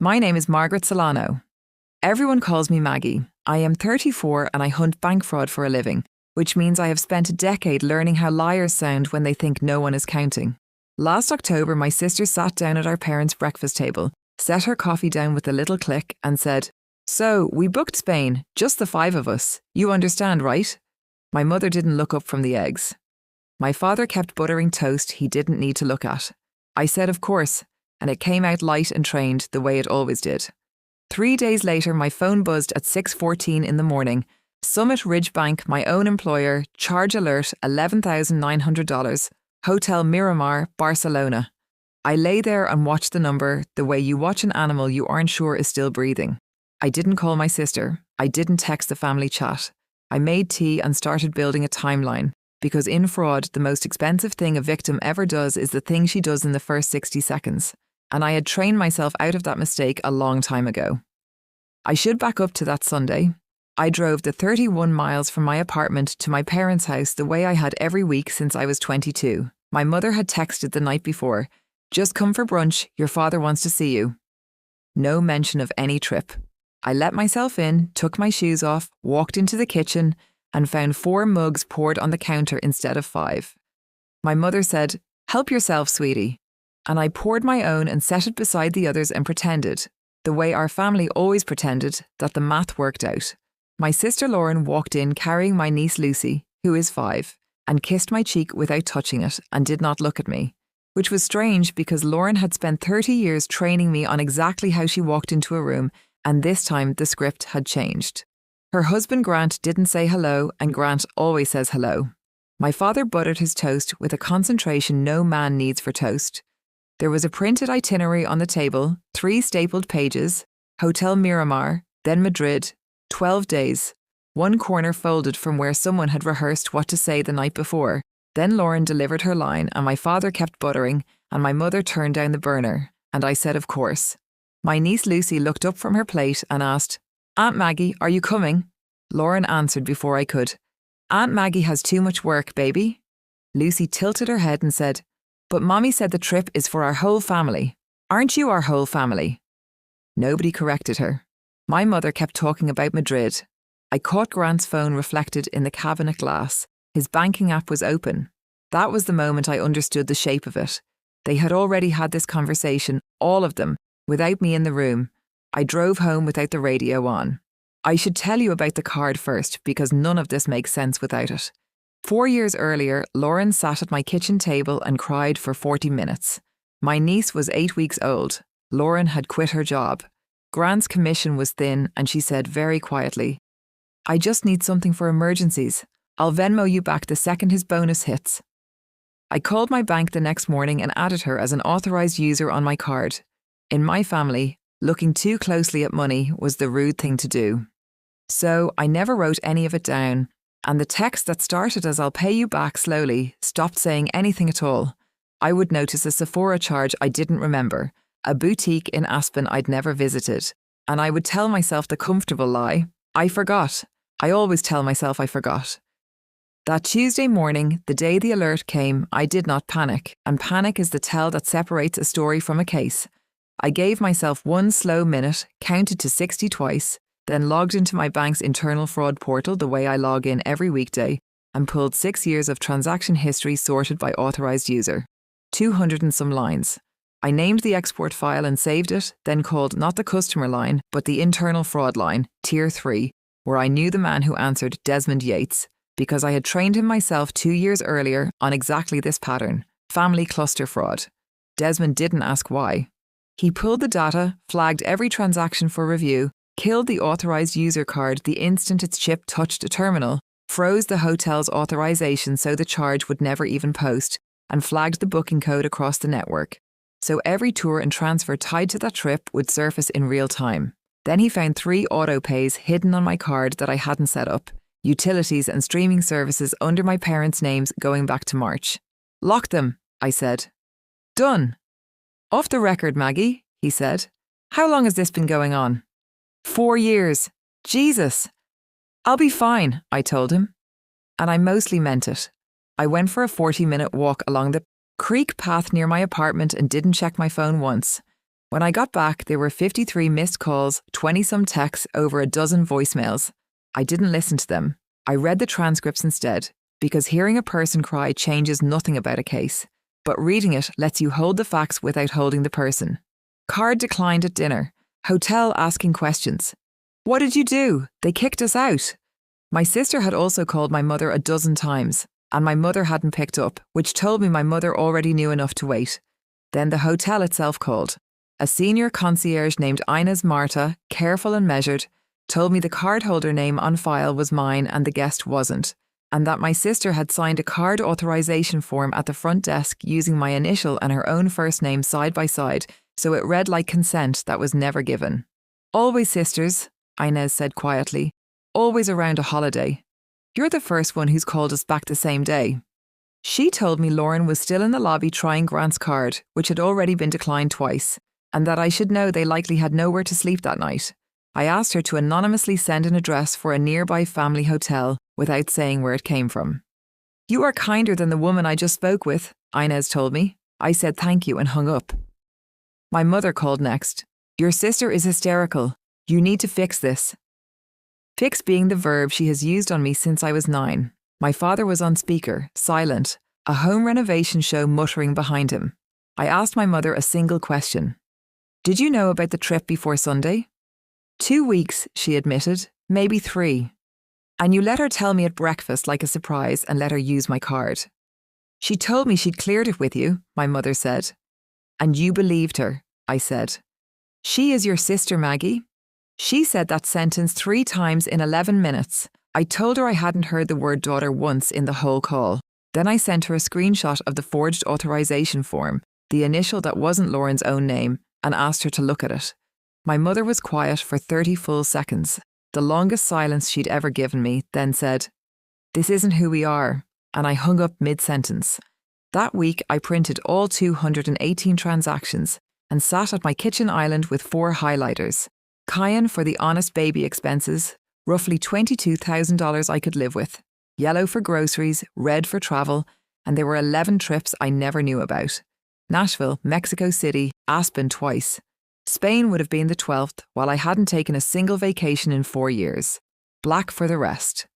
My name is Margaret Solano. Everyone calls me Maggie. I am 34 and I hunt bank fraud for a living, which means I have spent a decade learning how liars sound when they think no one is counting. Last October, my sister sat down at our parents' breakfast table, set her coffee down with a little click and said, "So, we booked Spain, just the 5 of us. You understand, right?" My mother didn't look up from the eggs. My father kept buttering toast he didn't need to look at. I said, of course, and it came out light and trained the way it always did. 3 days later, my phone buzzed at 6:14 in the morning. Summit Ridge Bank, my own employer, charge alert, $11,900, Hotel Miramar, Barcelona. I lay there and watched the number the way you watch an animal you aren't sure is still breathing. I didn't call my sister. I didn't text the family chat. I made tea and started building a timeline, because in fraud, the most expensive thing a victim ever does is the thing she does in the first 60 seconds. And I had trained myself out of that mistake a long time ago. I should back up to that Sunday. I drove the 31 miles from my apartment to my parents' house the way I had every week since I was 22. My mother had texted the night before, "Just come for brunch, your father wants to see you." No mention of any trip. I let myself in, took my shoes off, walked into the kitchen, and found 4 mugs poured on the counter instead of 5. My mother said, "Help yourself, sweetie." And I poured my own and set it beside the others and pretended, the way our family always pretended, that the math worked out. My sister Lauren walked in carrying my niece Lucy, who is 5, and kissed my cheek without touching it and did not look at me, which was strange because Lauren had spent 30 years training me on exactly how she walked into a room, and this time the script had changed. Her husband Grant didn't say hello, and Grant always says hello. My father buttered his toast with a concentration no man needs for toast. There was a printed itinerary on the table, 3 stapled pages, Hotel Miramar, then Madrid, 12 days, 1 corner folded from where someone had rehearsed what to say the night before. Then Lauren delivered her line and my father kept buttering and my mother turned down the burner, and I said of course. My niece Lucy looked up from her plate and asked, "Aunt Maggie, are you coming?" Lauren answered before I could, "Aunt Maggie has too much work, baby." Lucy tilted her head and said, "But Mommy said the trip is for our whole family. Aren't you our whole family?" Nobody corrected her. My mother kept talking about Madrid. I caught Grant's phone reflected in the cabinet glass. His banking app was open. That was the moment I understood the shape of it. They had already had this conversation, all of them, without me in the room. I drove home without the radio on. I should tell you about the card first, because none of this makes sense without it. 4 years earlier, Lauren sat at my kitchen table and cried for 40 minutes. My niece was 8 weeks old. Lauren had quit her job. Grant's commission was thin and she said very quietly, "I just need something for emergencies. I'll Venmo you back the second his bonus hits." I called my bank the next morning and added her as an authorized user on my card. In my family, looking too closely at money was the rude thing to do. So I never wrote any of it down. And the text that started as "I'll pay you back slowly" stopped saying anything at all. I would notice a Sephora charge I didn't remember, a boutique in Aspen I'd never visited, and I would tell myself the comfortable lie, I forgot. I always tell myself I forgot. That Tuesday morning, the day the alert came, I did not panic, and panic is the tell that separates a story from a case. I gave myself 1 slow minute, counted to 60 twice, then logged into my bank's internal fraud portal the way I log in every weekday and pulled 6 years of transaction history sorted by authorized user. 200 and some lines. I named the export file and saved it, then called not the customer line, but the internal fraud line, Tier 3, where I knew the man who answered, Desmond Yates, because I had trained him myself 2 years earlier on exactly this pattern, family cluster fraud. Desmond didn't ask why. He pulled the data, flagged every transaction for review, killed the authorized user card the instant its chip touched a terminal, froze the hotel's authorization so the charge would never even post, and flagged the booking code across the network. So every tour and transfer tied to that trip would surface in real time. Then he found 3 auto pays hidden on my card that I hadn't set up, utilities and streaming services under my parents' names going back to March. "Lock them," I said. "Done." "Off the record, Maggie," he said. "How long has this been going on?" 4 years. Jesus. "I'll be fine," I told him. And I mostly meant it. I went for a 40-minute walk along the creek path near my apartment and didn't check my phone once. When I got back, there were 53 missed calls, 20-some texts, over a dozen voicemails. I didn't listen to them. I read the transcripts instead, because hearing a person cry changes nothing about a case, but reading it lets you hold the facts without holding the person. Card declined at dinner. Hotel asking questions. What did you do? They kicked us out. My sister had also called my mother a dozen times, and my mother hadn't picked up, which told me my mother already knew enough to wait. Then the hotel itself called. A senior concierge named Inez Marta, careful and measured, told me the cardholder name on file was mine and the guest wasn't, and that my sister had signed a card authorization form at the front desk using my initial and her own first name side by side, so it read like consent that was never given. Always sisters, Inez said quietly. Always around a holiday. You're the first one who's called us back the same day. She told me Lauren was still in the lobby trying Grant's card, which had already been declined twice, and that I should know they likely had nowhere to sleep that night. I asked her to anonymously send an address for a nearby family hotel without saying where it came from. You are kinder than the woman I just spoke with, Inez told me. I said thank you and hung up. My mother called next. Your sister is hysterical. You need to fix this. Fix being the verb she has used on me since I was 9. My father was on speaker, silent, a home renovation show muttering behind him. I asked my mother a single question. Did you know about the trip before Sunday? 2 weeks, she admitted, maybe 3. And you let her tell me at breakfast like a surprise and let her use my card. She told me she'd cleared it with you, my mother said. And you believed her, I said. She is your sister, Maggie. She said that sentence 3 times in 11 minutes. I told her I hadn't heard the word daughter once in the whole call. Then I sent her a screenshot of the forged authorization form, the initial that wasn't Lauren's own name, and asked her to look at it. My mother was quiet for 30 full seconds, the longest silence she'd ever given me, then said, This isn't who we are, and I hung up mid-sentence. That week I printed all 218 transactions and sat at my kitchen island with 4 highlighters. Cayenne for the honest baby expenses, roughly $22,000 I could live with. Yellow for groceries, red for travel, and there were 11 trips I never knew about. Nashville, Mexico City, Aspen twice. Spain would have been the 12th, while I hadn't taken a single vacation in 4 years. Black for the rest.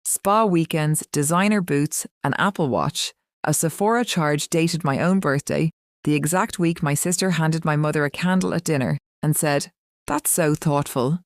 Spa weekends, designer boots, an Apple Watch, a Sephora charge dated my own birthday, the exact week my sister handed my mother a candle at dinner and said, That's so thoughtful.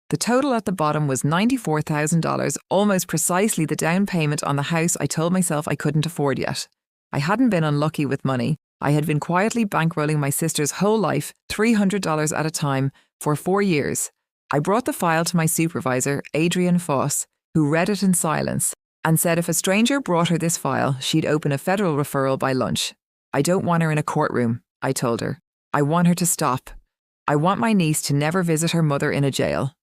The total at the bottom was $94,000, almost precisely the down payment on the house I told myself I couldn't afford yet. I hadn't been unlucky with money. I had been quietly bankrolling my sister's whole life, $300 at a time, for 4 years. I brought the file to my supervisor, Adrian Foss, who read it in silence, and said if a stranger brought her this file, she'd open a federal referral by lunch. I don't want her in a courtroom, I told her. I want her to stop. I want my niece to never visit her mother in a jail.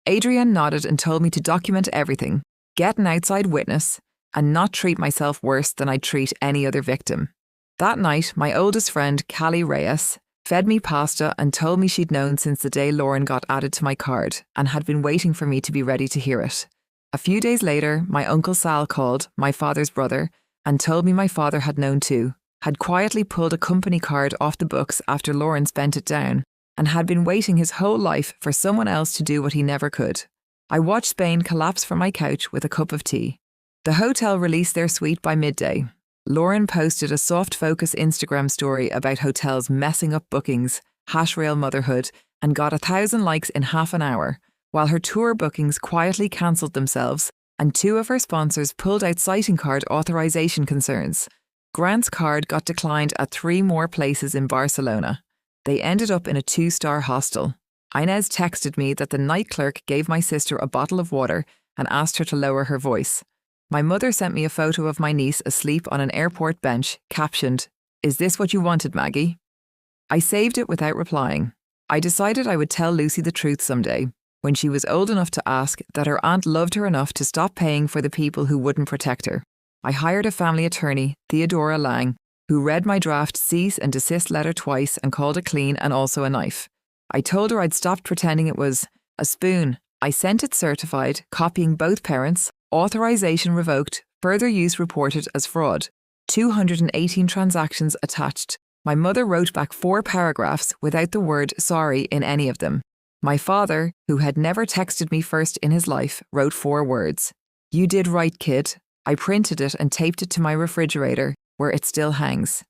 Adrian nodded and told me to document everything, get an outside witness, and not treat myself worse than I'd treat any other victim. That night, my oldest friend, Callie Reyes, fed me pasta and told me she'd known since the day Lauren got added to my card and had been waiting for me to be ready to hear it. A few days later, my Uncle Sal called, my father's brother, and told me my father had known too, had quietly pulled a company card off the books after Lauren spent it down, and had been waiting his whole life for someone else to do what he never could. I watched Spain collapse from my couch with a cup of tea. The hotel released their suite by midday. Lauren posted a soft focus Instagram story about hotels messing up bookings, hashrail motherhood, and got 1,000 likes in half an hour, while her tour bookings quietly cancelled themselves and 2 of her sponsors pulled out sighting card authorization concerns. Grant's card got declined at 3 more places in Barcelona. They ended up in a 2-star hostel. Inez texted me that the night clerk gave my sister a bottle of water and asked her to lower her voice. My mother sent me a photo of my niece asleep on an airport bench, captioned, "Is this what you wanted, Maggie?" I saved it without replying. I decided I would tell Lucy the truth someday, when she was old enough to ask, that her aunt loved her enough to stop paying for the people who wouldn't protect her. I hired a family attorney, Theodora Lang, who read my draft cease and desist letter twice and called it clean and also a knife. I told her I'd stopped pretending it was a spoon. I sent it certified, copying both parents, authorization revoked, further use reported as fraud. 218 transactions attached, My mother wrote back 4 paragraphs without the word sorry in any of them. My father, who had never texted me first in his life, wrote 4 words. "You did right, kid." I printed it and taped it to my refrigerator, where it still hangs.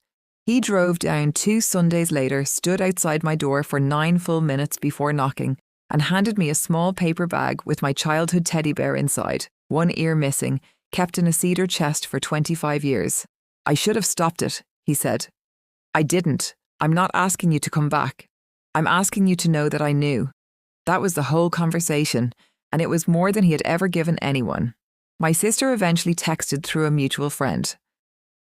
He drove down 2 Sundays later, stood outside my door for 9 full minutes before knocking, and handed me a small paper bag with my childhood teddy bear inside, 1 ear missing, kept in a cedar chest for 25 years. "I should have stopped it," he said. "I didn't. I'm not asking you to come back. I'm asking you to know that I knew." That was the whole conversation, and it was more than he had ever given anyone. My sister eventually texted through a mutual friend.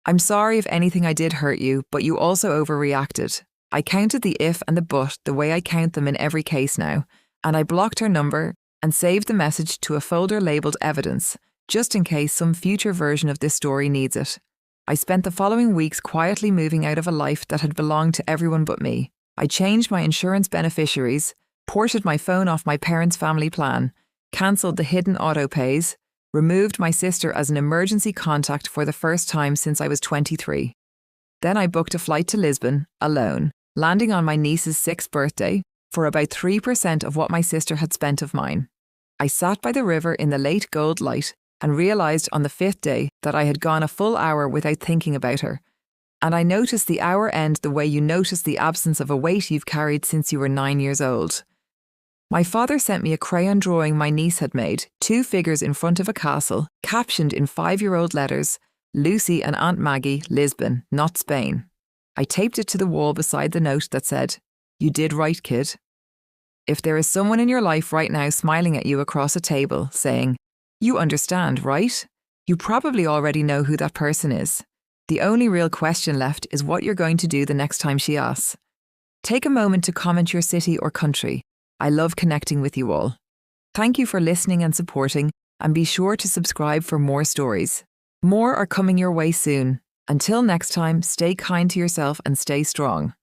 "I'm sorry if anything I did hurt you, but you also overreacted. I counted the if and the but the way I count them in every case now, and I blocked her number and saved the message to a folder labelled evidence, just in case some future version of this story needs it. I spent the following weeks quietly moving out of a life that had belonged to everyone but me. I changed my insurance beneficiaries, ported my phone off my parents' family plan, cancelled the hidden auto-pays, removed my sister as an emergency contact for the first time since I was 23. Then I booked a flight to Lisbon, alone, landing on my niece's 6th birthday, for about 3% of what my sister had spent of mine. I sat by the river in the late gold light and realised on the 5th day that I had gone a full hour without thinking about her. And I noticed the hour end the way you notice the absence of a weight you've carried since you were 9 years old. My father sent me a crayon drawing my niece had made, 2 figures in front of a castle, captioned in 5-year-old letters, "Lucy and Aunt Maggie, Lisbon, not Spain." I taped it to the wall beside the note that said, "You did right, kid." If there is someone in your life right now smiling at you across a table, saying, "You understand, right?" you probably already know who that person is. The only real question left is what you're going to do the next time she asks. Take a moment to comment your city or country. I love connecting with you all. Thank you for listening and supporting, and be sure to subscribe for more stories. More are coming your way soon. Until next time, stay kind to yourself and stay strong.